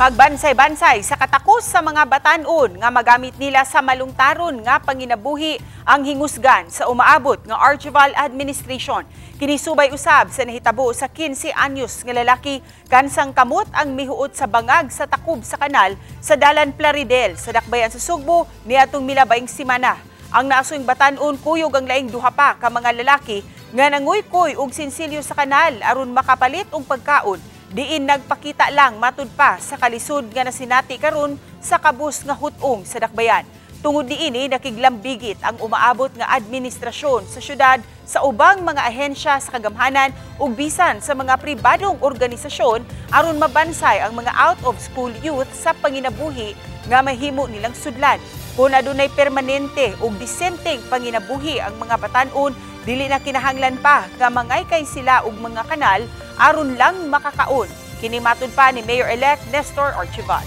Magbansay-bansay sa katakos sa mga batan-on nga magamit nila sa malungtaron nga panginabuhi ang hingusgan sa umaabot nga Archival Administration. Kinisubay usab sa nahitabo sa 15 anyos nga lalaki kansang kamot ang mihuot sa bangag sa takob sa kanal sa Dalan Plaridel sa Dakbayan sa Sugbo niadtong milabayng semana. Ang naasuing batan-on kuyog ang laing duha pa ka mga lalaki nga nanguy-kuy og sinsilyo sa kanal aron makapalit og pagkaon. Diin nagpakita lang matud pa sa kalisod nga nasinati karon sa kabus nga hutong sa Dakbayan. Tungod diini nakiglambigit ang umaabot nga administrasyon sa syudad sa ubang mga ahensya sa kagamhanan ug bisan sa mga pribadong organisasyon aron mabansay ang mga out-of-school youth sa panginabuhi nga mahimo nilang sudlan. Kung adunay permanente ug disenteng panginabuhi ang mga batan-on, dili na kinahanglan pa nga mangaykay sila og mga kanal aron lang makakaon. Kini matud pa ni Mayor-elect Nestor Archival.